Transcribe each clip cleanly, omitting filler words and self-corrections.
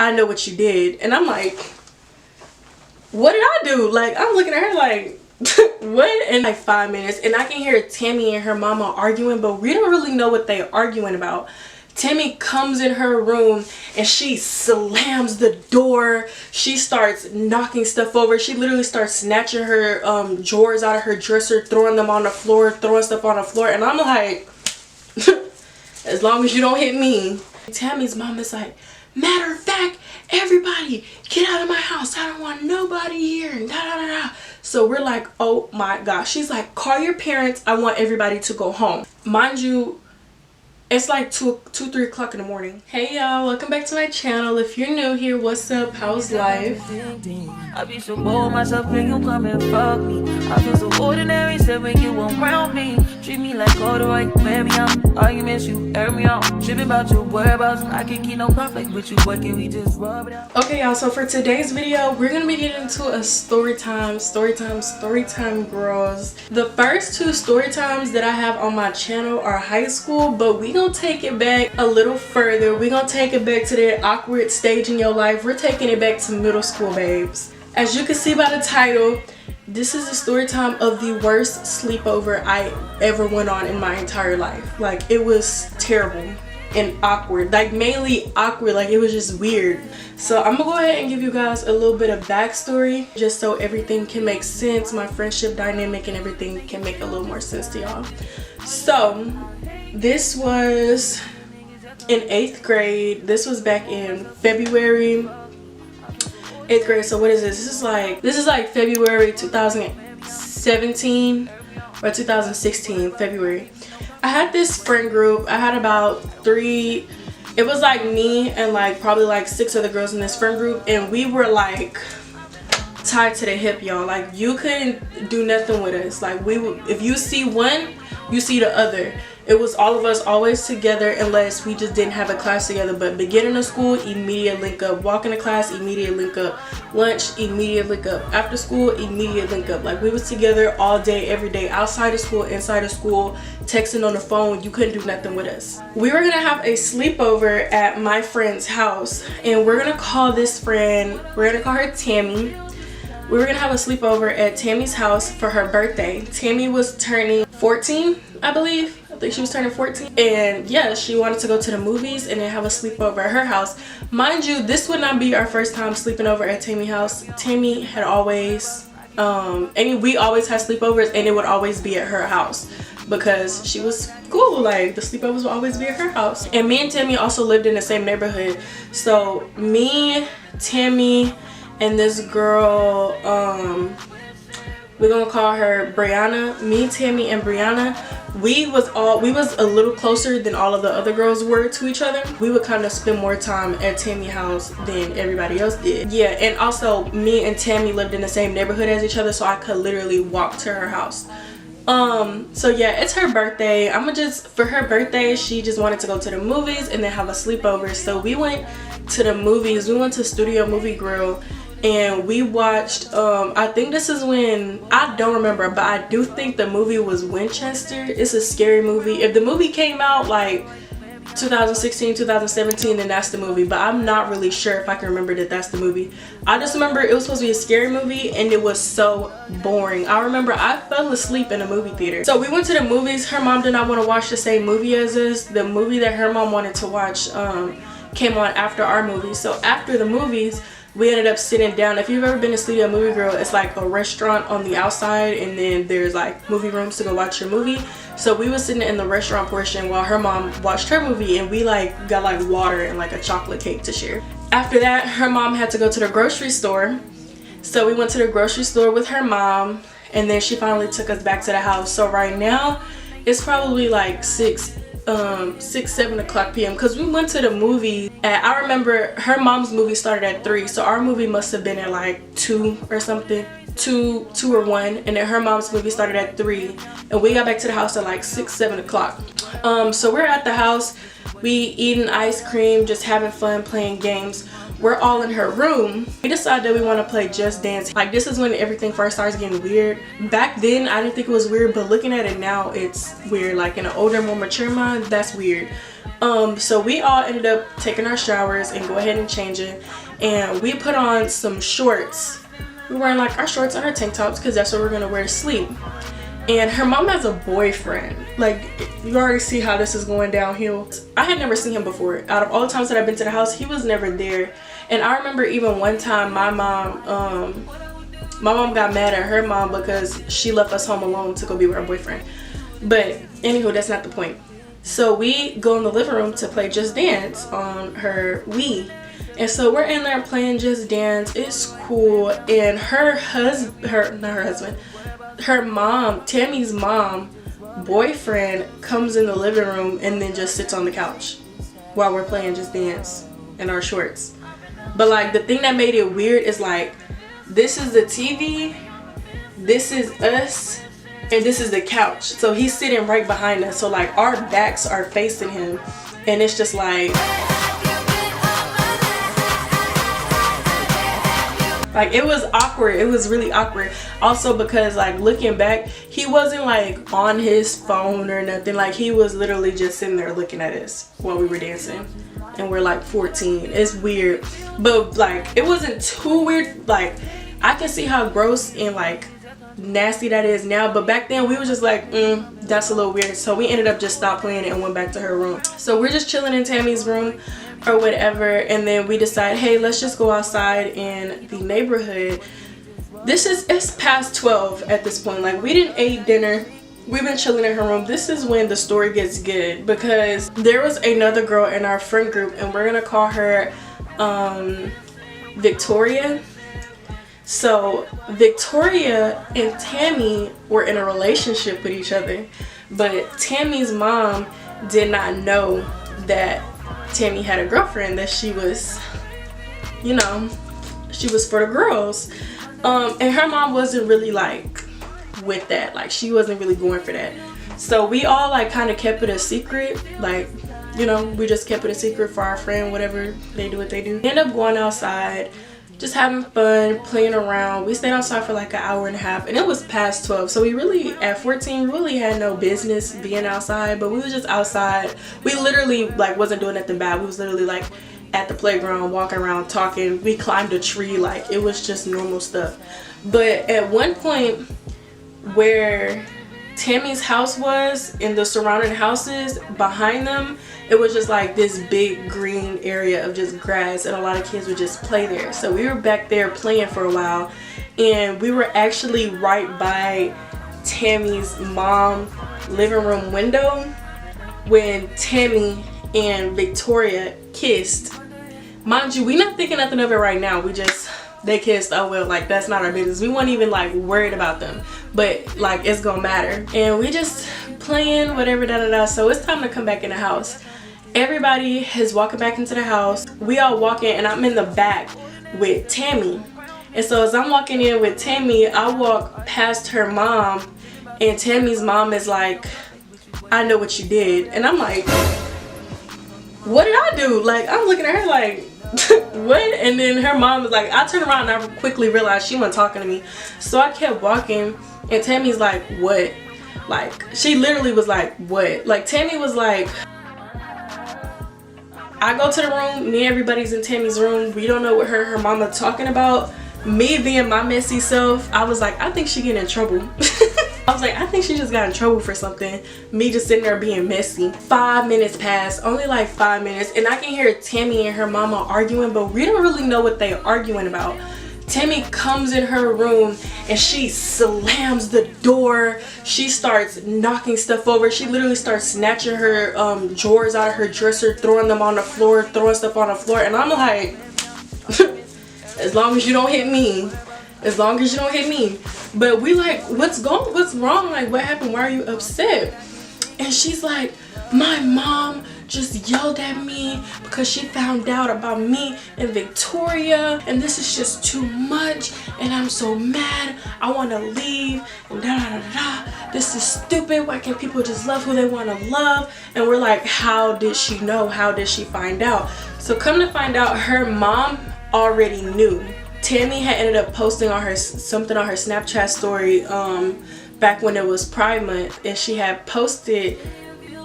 I know what you did. And I'm like, what did I do? Like, I'm looking at her like, what? In like 5 minutes, and I can hear Tammy and her mama arguing, but we don't really know what they're arguing about. Tammy comes in her room and she slams the door. She starts knocking stuff over. She literally starts snatching her drawers out of her dresser, throwing them on the floor, throwing stuff on the floor. And I'm like, as long as you don't hit me. Tammy's mom is like, matter of fact, everybody get out of my house. I don't want nobody here. And da da da da. So we're like, oh my gosh. She's like, call your parents. I want everybody to go home. Mind you, it's like 3 o'clock in the morning. Hey y'all, welcome back to my channel. If you're new here, what's up? How's life? I be so bold myself when you come and fuck me. I feel so ordinary, said when you around me. Treat me like all the right, wear me out. Arguments, you air me out. Tripping about your whereabouts. I can't keep no conflict with you. What can we just rub it out? Okay y'all, so for today's video, we're gonna be getting into a story time girls. The first 2 story times that I have on my channel are high school, but we gonna take it back a little further. We're gonna take it back to that awkward stage in your life. We're taking it back to middle school, babes. As you can see by the title, this is a story time of the worst sleepover I ever went on in my entire life. Like, it was terrible and awkward, like mainly awkward, like it was just weird. So I'm gonna go ahead and give you guys a little bit of backstory just so everything can make sense, my friendship dynamic and everything can make a little more sense to y'all. So this was in 8th grade. This was back in February, 8th grade. So what is this? This is like February 2017 or 2016 February. I had this friend group. I had about 3, it was like me and like probably like 6 other girls in this friend group, and we were like tied to the hip, y'all. Like, you couldn't do nothing with us. Like, we would, if you see one, you see the other. It was all of us always together unless we just didn't have a class together. But beginning of school, immediate link up. Walking to class, immediate link up. Lunch, immediate link up. After school, immediate link up. Like, we was together all day, every day. Outside of school, inside of school, texting on the phone. You couldn't do nothing with us. We were gonna have a sleepover at my friend's house, and we're gonna call this friend, we're gonna call her Tammy. We were gonna have a sleepover at Tammy's house for her birthday. Tammy was turning 14, I believe. I think she was turning 14. And yeah, she wanted to go to the movies and then have a sleepover at her house. Mind you, this would not be our first time sleeping over at Tammy's house. Tammy had always, we always had sleepovers, and it would always be at her house because she was cool. Like, the sleepovers would always be at her house. And me and Tammy also lived in the same neighborhood. So me, Tammy, and this girl, we're gonna call her Brianna. Me, Tammy, and Brianna, we was a little closer than all of the other girls were to each other. We would kind of spend more time at Tammy's house than everybody else did. Yeah, and also me and Tammy lived in the same neighborhood as each other, so I could literally walk to her house. So yeah, it's her birthday. For her birthday, she just wanted to go to the movies and then have a sleepover. So we went to the movies. We went to Studio Movie Grill, and we watched, I think this is when, I don't remember, but I do think the movie was Winchester. It's a scary movie. If the movie came out like 2016, 2017, then that's the movie, but I'm not really sure if I can remember that that's the movie. I just remember it was supposed to be a scary movie, and it was so boring. I remember I fell asleep in a movie theater. So we went to the movies. Her mom did not want to watch the same movie as us. The movie that her mom wanted to watch came on after our movie. So after the movies, we ended up sitting down. If you've ever been to Studio Movie Grill, it's like a restaurant on the outside, and then there's like movie rooms to go watch your movie. So we were sitting in the restaurant portion while her mom watched her movie, and we like got like water and like a chocolate cake to share. After that, her mom had to go to the grocery store. So we went to the grocery store with her mom, and then she finally took us back to the house. So right now, it's probably like 6, 7 o'clock p.m. because we went to the movie at, I remember her mom's movie started at 3, so our movie must have been at like 2 or something, 2 or 1, and then her mom's movie started at 3, and we got back to the house at like 6, 7 o'clock. So we're at the house, we eating ice cream, just having fun, playing games. We're all in her room. We decided that we want to play Just Dance. Like, this is when everything first starts getting weird. Back then, I didn't think it was weird, but looking at it now, it's weird. Like, in an older, more mature mind, that's weird. So we all ended up taking our showers and go ahead and changing, and we put on some shorts. We were wearing like our shorts and our tank tops because that's what we're gonna wear to sleep. And her mom has a boyfriend. Like, you already see how this is going downhill. I had never seen him before. Out of all the times that I've been to the house, he was never there. And I remember even one time my mom got mad at her mom because she left us home alone to go be with her boyfriend. But anywho, that's not the point. So we go in the living room to play Just Dance on her Wii. And so we're in there playing Just Dance. It's cool. And her mom, Tammy's mom, boyfriend comes in the living room and then just sits on the couch while we're playing Just Dance in our shorts. But like, the thing that made it weird is like, this is the TV, this is us, and this is the couch. So he's sitting right behind us. So like, our backs are facing him, and it's just like it was awkward. It was really awkward. Also because like, looking back, he wasn't like on his phone or nothing. Like, he was literally just sitting there looking at us while we were dancing. And we're like 14. It's weird. But like, it wasn't too weird. Like, I can see how gross and like nasty that is now. But back then we were just like, that's a little weird. So we ended up just stopped playing it and went back to her room. So we're just chilling in Tammy's room or whatever, and then we decide, hey, let's just go outside in the neighborhood. It's past 12 at this point. Like, we didn't eat dinner, we've been chilling in her room. This is when the story gets good, because there was another girl in our friend group, and we're gonna call her Victoria. So Victoria and Tammy were in a relationship with each other, but Tammy's mom did not know that Tammy had a girlfriend, that she was, you know, she was for the girls. And her mom wasn't really like with that. Like, she wasn't really going for that. So we all like kind of kept it a secret. Like, you know, we just kept it a secret for our friend, whatever they do what they do. We end up going outside, just having fun, playing around. We stayed outside for like an hour and a half, and it was past 12. So we really, at 14, really had no business being outside, but we was just outside. We literally like wasn't doing nothing bad. We was literally like at the playground, walking around, talking. We climbed a tree. Like, it was just normal stuff. But at one point, where Tammy's house was and the surrounding houses behind them, it was just like this big green area of just grass, and a lot of kids would just play there. So we were back there playing for a while, and we were actually right by Tammy's mom living room window when Tammy and Victoria kissed. Mind you, we not thinking nothing of it right now. We just, they kissed, oh well, like, that's not our business. We weren't even like worried about them, but like, it's gonna matter. And we just playing, whatever, da da da. So it's time to come back in the house. Everybody is walking back into the house. We all walk in, and I'm in the back with Tammy. And so as I'm walking in with Tammy, I walk past her mom, and Tammy's mom is like, I know what you did. And I'm like, what did I do? Like, I'm looking at her like, what? And then her mom was like, I turned around and I quickly realized she wasn't talking to me. So I kept walking, and Tammy's like, what? Like, she literally was like, what? Like, Tammy was like, I go to the room, me and everybody's in Tammy's room. We don't know what her mama talking about. Me being my messy self, I was like, I think she getting in trouble. I was like, I think she just got in trouble for something. Me just sitting there being messy. 5 minutes passed, only like 5 minutes, and I can hear Tammy and her mama arguing, but we don't really know what they're arguing about. Tammy comes in her room and she slams the door. She starts knocking stuff over. She literally starts snatching her drawers out of her dresser, throwing them on the floor, throwing stuff on the floor. And I'm like, as long as you don't hit me. As long as you don't hit me. But we like, what's wrong? Like, what happened? Why are you upset? And she's like, my mom just yelled at me because she found out about me and Victoria, and this is just too much, and I'm so mad. I want to leave, and da da da da. This is stupid. Why can't people just love who they want to love? And we're like, how did she know? How did she find out? So come to find out, her mom already knew. Tammy had ended up posting on something on her Snapchat story back when it was Pride Month, and she had posted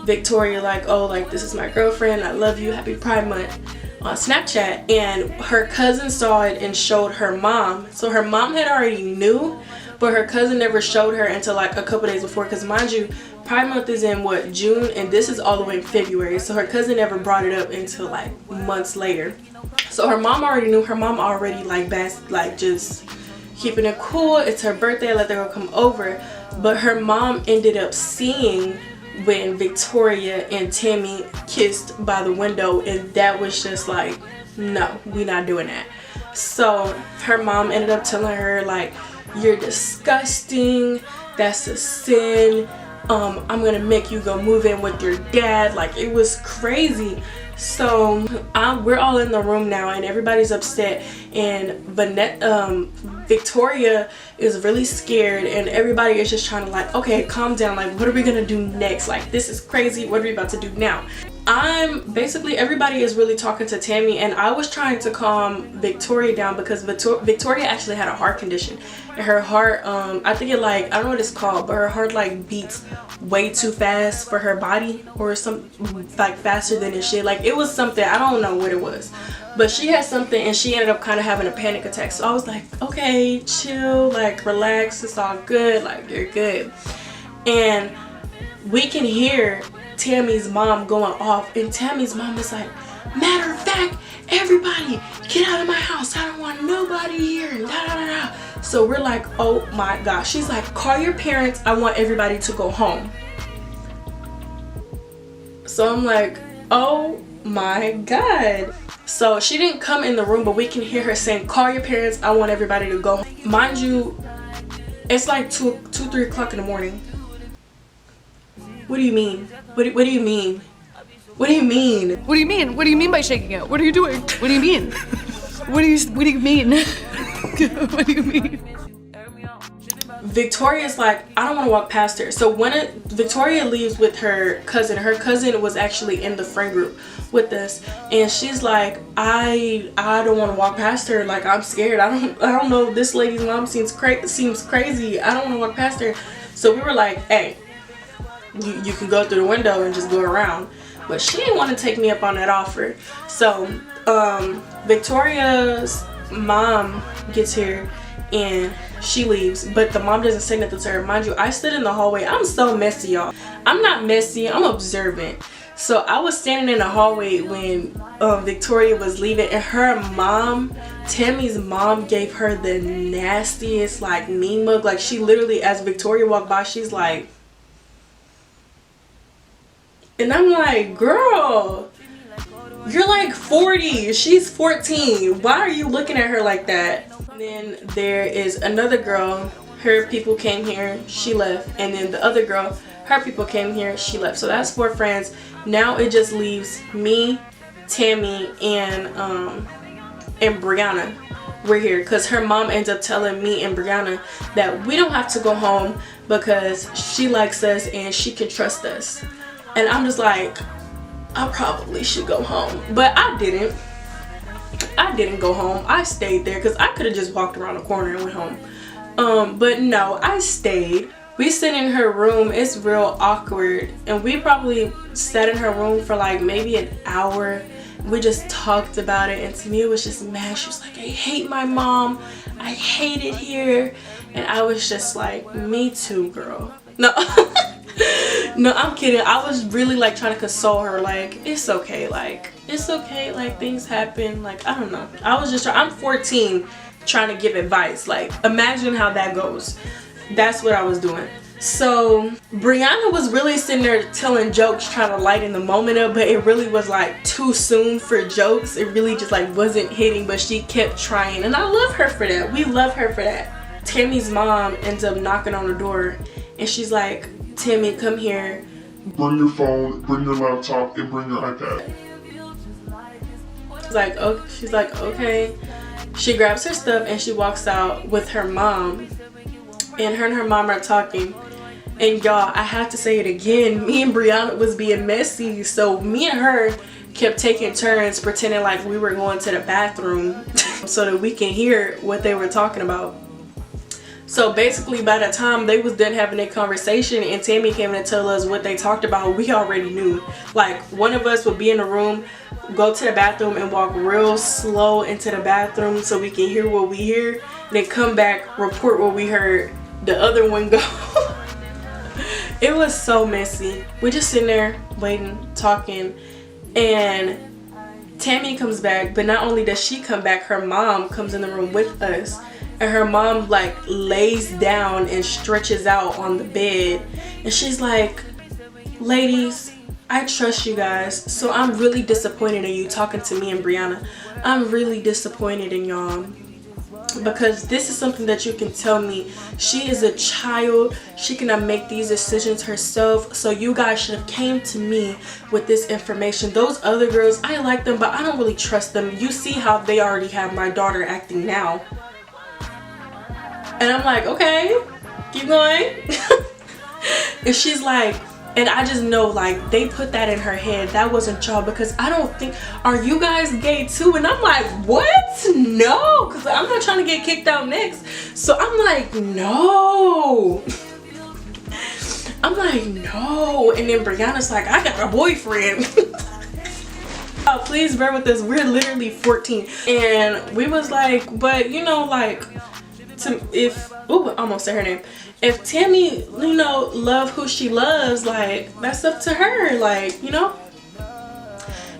Victoria like, oh, like, this is my girlfriend, I love you, happy Pride Month, on Snapchat. And her cousin saw it and showed her mom. So her mom had already knew, but her cousin never showed her until like a couple days before, because mind you, Pride Month is in what, June, and this is all the way in February. So her cousin never brought it up until like months later. So her mom already knew. Her mom already like just keeping it cool. It's her birthday, let the girl come over. But her mom ended up seeing when Victoria and Tammy kissed by the window, and that was just like, no, we not doing that. So her mom ended up telling her like, you're disgusting, that's a sin, I'm gonna make you go move in with your dad. Like, it was crazy. So we're all in the room now and everybody's upset, and Victoria is really scared, and everybody is just trying to like, okay, calm down, like, what are we gonna do next? Like, this is crazy, what are we about to do now? Basically everybody is really talking to Tammy, and I was trying to calm Victoria down because Victoria actually had a heart condition, and her heart, I think it like, I don't know what it's called, but her heart like beats way too fast for her body, or something like faster than it should. Like, it was something, I don't know what it was, but she had something and she ended up kind of having a panic attack. So I was like, okay, chill, like, relax, it's all good, like, you're good. And we can hear Tammy's mom going off, and Tammy's mom is like, matter of fact, everybody get out of my house, I don't want nobody here, and da da da da. So we're like, oh my gosh. She's like, call your parents, I want everybody to go home. So I'm like, oh my god. So she didn't come in the room, but we can hear her saying, call your parents, I want everybody to go home. Mind you, it's like 3 o'clock in the morning. What do you mean? What do you mean? What do you mean? What do you mean? What do you mean by shaking it? What are you doing? What do you mean? What do you mean? What do you mean? Victoria's like, I don't want to walk past her. So when Victoria leaves with her cousin was actually in the friend group with us, and she's like, I don't want to walk past her. Like, I'm scared. I don't know. This lady's mom seems crazy. I don't want to walk past her. So we were like, hey, you can go through the window and just go around. But she didn't want to take me up on that offer. So Victoria's mom gets here and she leaves, but the mom doesn't say nothing to her. Mind you, I stood in the hallway. I'm so messy, y'all. I'm not messy, I'm observant. So I was standing in the hallway when Victoria was leaving, and her mom, Tammy's mom, gave her the nastiest like mean mug. Like, she literally, as Victoria walked by, she's like, and I'm like, girl, you're like 40, she's 14. Why are you looking at her like that? And then there is another girl, her people came here, she left. And then the other girl, her people came here, she left. So that's 4 friends. Now it just leaves me, Tammy, and Brianna. We're here because her mom ends up telling me and Brianna that we don't have to go home because she likes us and she can trust us. And I'm just like, I probably should go home, but I didn't go home. I stayed there because I could have just walked around the corner and went home. But no, I stayed. We sit in her room. It's real awkward, and we probably sat in her room for like maybe an hour. We just talked about it, and Tamia was just mad. She was like, I hate my mom, I hate it here. And I was just like, me too, girl. No. No, I'm kidding. I was really like trying to console her, like, it's okay, like, things happen, like, I don't know. I was just I'm 14 trying to give advice. Like, imagine how that goes. That's what I was doing. So Brianna was really sitting there telling jokes, trying to lighten the moment up, but it really was like too soon for jokes. It really just like wasn't hitting, but she kept trying, and I love her for that. We love her for that. Tammy's mom ends up knocking on the door, and she's like, Tammy, come here. Bring your phone, bring your laptop, and bring your iPad. She's like, okay. She grabs her stuff and she walks out with her mom. And her mom are talking. And y'all, I have to say it again. Me and Brianna was being messy. So me and her kept taking turns pretending like we were going to the bathroom so that we can hear what they were talking about. So basically by the time they was done having a conversation and Tammy came in to tell us what they talked about, we already knew. Like, one of us would be in the room, go to the bathroom and walk real slow into the bathroom so we can hear what we hear, then come back, report what we heard, the other one go. It was so messy. We just sitting there waiting, talking, and Tammy comes back, but not only does she come back, her mom comes in the room with us. And her mom like lays down and stretches out on the bed, and she's like, ladies, I trust you guys, so I'm really disappointed in you talking to me and Brianna. I'm really disappointed in y'all, because this is something that you can tell me. She is a child, she cannot make these decisions herself, so you guys should have came to me with this information. Those other girls, I like them, but I don't really trust them. You see how they already have my daughter acting now. And I'm like, okay, keep going. And she's like, and I just know, like, they put that in her head. That wasn't y'all, because I don't think, are you guys gay too? And I'm like, what? No, because I'm not trying to get kicked out next. So I'm like, no. I'm like, no. And then Brianna's like, I got a boyfriend. Oh, please bear with us. We're literally 14. And we was like, but you know, like, if I almost said her name, if Tammy, you know, love who she loves, like, that's up to her, like, you know.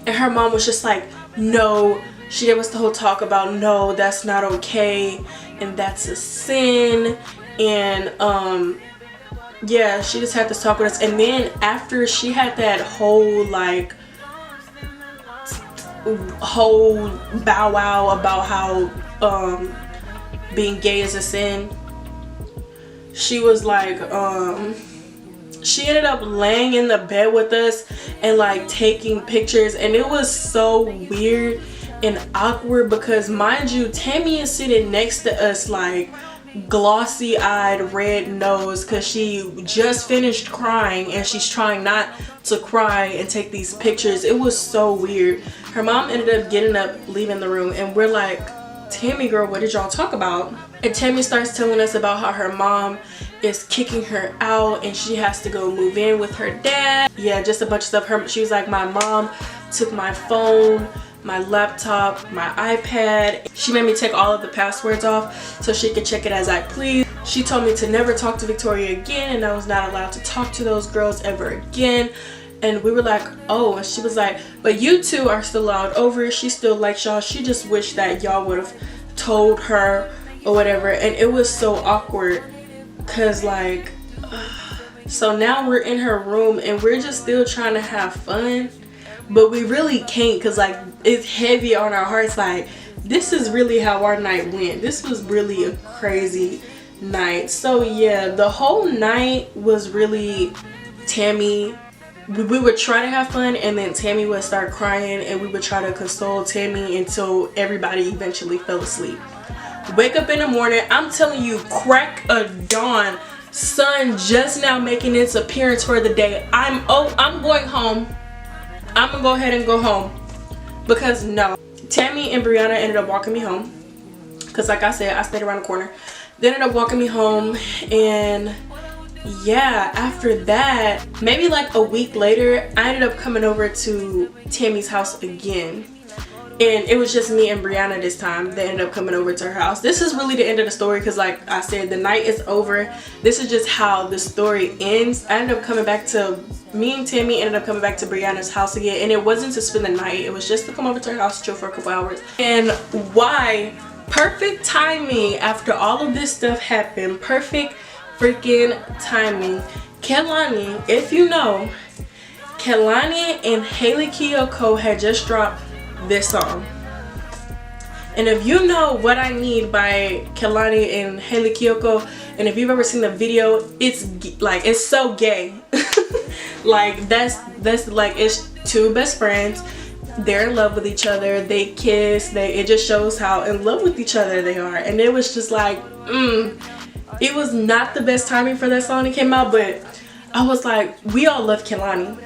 And her mom was just like, no. She gave us the whole talk about, no, that's not okay, and that's a sin. And yeah, she just had to talk with us. And then after she had that whole like bow wow about how being gay is a sin, she was like, she ended up laying in the bed with us and like taking pictures, and it was so weird and awkward because, mind you, Tammy is sitting next to us like glossy-eyed, red nose, because she just finished crying and she's trying not to cry and take these pictures. It was so weird. Her mom ended up getting up, leaving the room, and we're like, Tammy girl, what did y'all talk about? And Tammy starts telling us about how her mom is kicking her out and she has to go move in with her dad. Yeah, just a bunch of stuff. She was like, my mom took my phone, my laptop, my iPad. She made me take all of the passwords off so she could check it as I please. She told me to never talk to Victoria again, and I was not allowed to talk to those girls ever again. And we were like, oh. And she was like, but you two are still allowed over. She still likes y'all. She just wished that y'all would have told her or whatever. And it was so awkward because like, so now we're in her room and we're just still trying to have fun, but we really can't because like it's heavy on our hearts. Like, this is really how our night went. This was really a crazy night. So yeah, the whole night was really Tammy. We would try to have fun, and then Tammy would start crying, and we would try to console Tammy until everybody eventually fell asleep. Wake up in the morning, I'm telling you, crack of dawn, sun just now making its appearance for the day. I'm going home. I'm gonna go ahead and go home because no. Tammy and Brianna ended up walking me home because, like I said, I stayed around the corner. They ended up walking me home, and yeah, after that, maybe like a week later, I ended up coming over to Tammy's house again. And it was just me and Brianna this time. They ended up coming over to her house. This is really the end of the story because, like I said, the night is over. This is just how the story ends. I ended up coming back to, me and Tammy ended up coming back to Brianna's house again. And it wasn't to spend the night. It was just to come over to her house, chill for a couple hours. And why? Perfect timing after all of this stuff happened. Perfect freaking timing. Kelani, if you know, Kelani and Haley Kiyoko had just dropped this song. And if you know What I Need by Kelani and Haley Kiyoko, and if you've ever seen the video, it's like, it's so gay. Like that's like, it's two best friends. They're in love with each other. They kiss. It just shows how in love with each other they are. And it was just like, it was not the best timing for that song that came out, but I was like, we all love Kelani.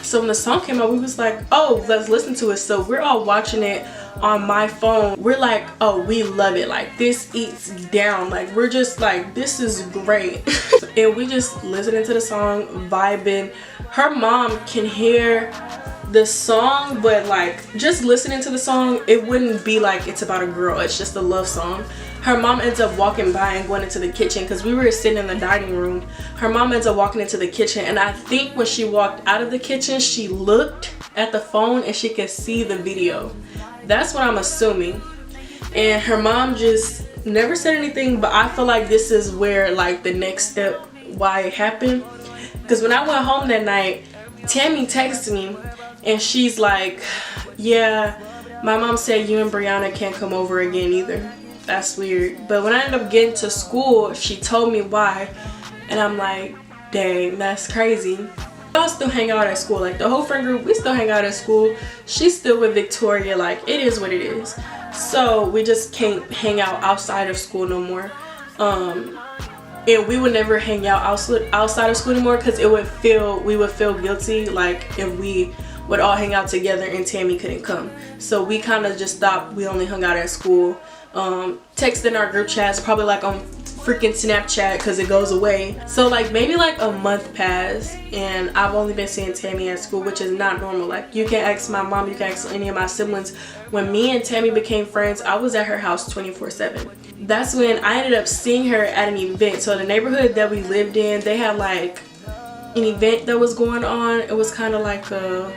So when the song came out, we was like, oh, let's listen to it. So we're all watching it on my phone, we're like, oh, we love it, like this eats down, like we're just like, this is great. And we just listening to the song, vibing. Her mom can hear the song, but like just listening to the song, it wouldn't be like it's about a girl, it's just a love song. Her mom ends up walking by and going into the kitchen because we were sitting in the dining room. Her mom ends up walking into the kitchen, and I think when she walked out of the kitchen, she looked at the phone and she could see the video. That's what I'm assuming. And her mom just never said anything, but I feel like this is where like the next step why it happened. Because when I went home that night, Tammy texted me and she's like, yeah, my mom said you and Brianna can't come over again either. That's weird. But when I ended up getting to school, she told me why, and I'm like, dang, that's crazy. Y'all still hang out at school, like the whole friend group, we still hang out at school. She's still with Victoria, like it is what it is. So we just can't hang out outside of school no more. And we would never hang out outside of school anymore because we would feel guilty like if we would all hang out together and Tammy couldn't come. So we kind of just stopped. We only hung out at school. Texting our group chats, probably like on freaking Snapchat because it goes away. So like maybe like a month passed and I've only been seeing Tammy at school, which is not normal. Like you can ask my mom, you can ask any of my siblings. When me and Tammy became friends, I was at her house 24/7. That's when I ended up seeing her at an event. So the neighborhood that we lived in, they had like an event that was going on. It was kind of like I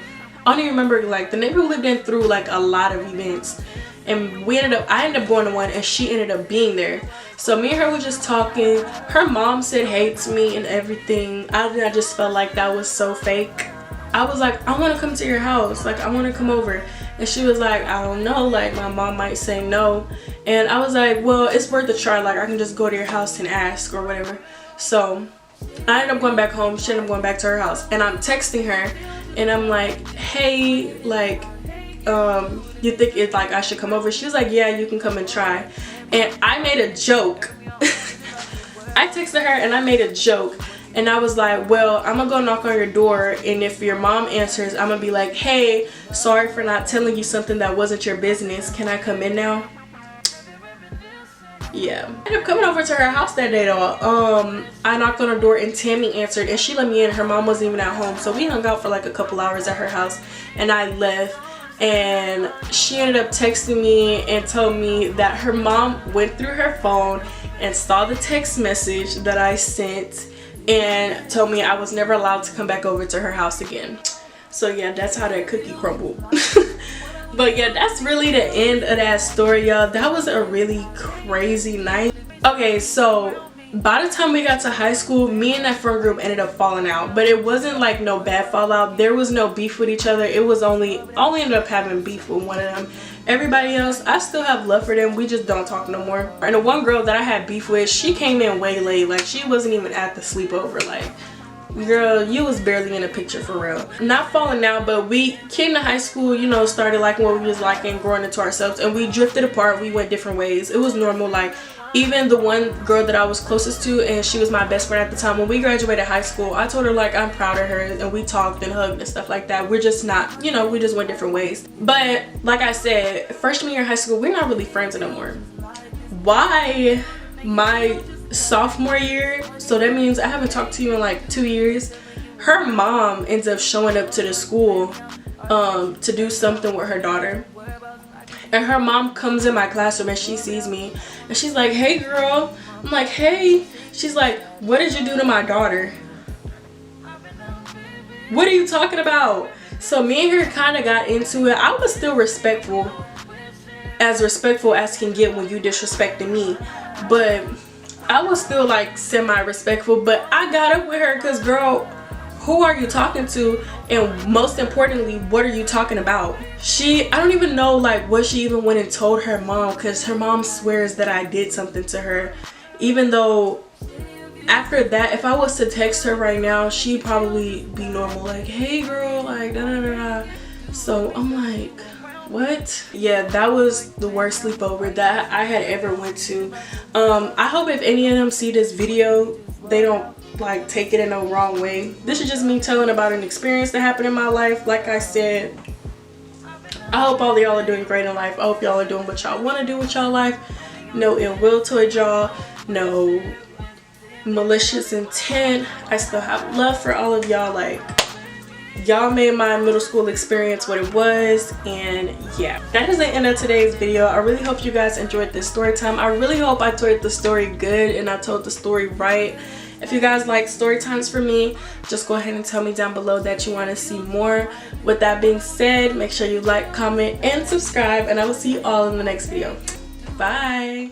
don't even remember, like the neighborhood we lived in through like a lot of events. And I ended up going to one and she ended up being there. So me and her were just talking. Her mom said hey to me and everything. I just felt like that was so fake. I was like, I want to come to your house. Like, I want to come over. And she was like, I don't know. Like, my mom might say no. And I was like, well, it's worth a try. Like, I can just go to your house and ask or whatever. So I ended up going back home. She ended up going back to her house. And I'm texting her. And I'm like, hey, like, you think it's like I should come over? She was like, yeah, you can come and try. And I made a joke. I texted her and I made a joke and I was like, well, I'm gonna go knock on your door, and if your mom answers, I'm gonna be like, hey, sorry for not telling you something that wasn't your business, can I come in now? Yeah, I ended up coming over to her house that day though. I knocked on her door and Tammy answered and she let me in. Her mom wasn't even at home, so we hung out for like a couple hours at her house and I left. And she ended up texting me and told me that her mom went through her phone and saw the text message that I sent and told me I was never allowed to come back over to her house again. So yeah, that's how that cookie crumbled. But yeah, that's really the end of that story, y'all. That was a really crazy night. Okay, so by the time we got to high school, me and that friend group ended up falling out, but it wasn't like no bad fallout. There was no beef with each other. It was only ended up having beef with one of them. Everybody else, I still have love for them. We just don't talk no more. And the one girl that I had beef with, she came in way late. Like, she wasn't even at the sleepover. Like, girl, you was barely in the picture for real. Not falling out, but we came to high school, you know, started liking what we was liking, growing into ourselves, and we drifted apart. We went different ways. It was normal. Like, even the one girl that I was closest to, and she was my best friend at the time, when we graduated high school, I told her like I'm proud of her, and we talked and hugged and stuff like that. We're just not, you know, we just went different ways. But like I said, freshman year of high school, we're not really friends anymore. Why? My sophomore year, so that means I haven't talked to you in like 2 years. Her mom ends up showing up to the school to do something with her daughter. And her mom comes in my classroom and she sees me and she's like, hey girl. I'm like, hey. She's like, what did you do to my daughter? What are you talking about? So me and her kind of got into it. I was still respectful as can get when you disrespected me, but I was still like semi-respectful. But I got up with her because, girl, who are you talking to, and most importantly, what are you talking about? I don't even know like what she even went and told her mom, because her mom swears that I did something to her, even though after that, if I was to text her right now, she'd probably be normal, like, hey girl, like da da da da. So I'm like, what? Yeah, that was the worst sleepover that I had ever went to. I hope if any of them see this video, they don't like take it in a wrong way. This is just me telling about an experience that happened in my life. Like I said, I hope all of y'all are doing great in life. I hope y'all are doing what y'all want to do with y'all life. No ill will towards y'all. No malicious intent. I still have love for all of y'all. Like, y'all made my middle school experience what it was. And yeah, that is the end of today's video. I really hope you guys enjoyed this story time. I really hope I told the story good and I told the story right. If you guys like story times for me, just go ahead and tell me down below that you want to see more. With that being said, make sure you like, comment, and subscribe, and I will see you all in the next video. Bye.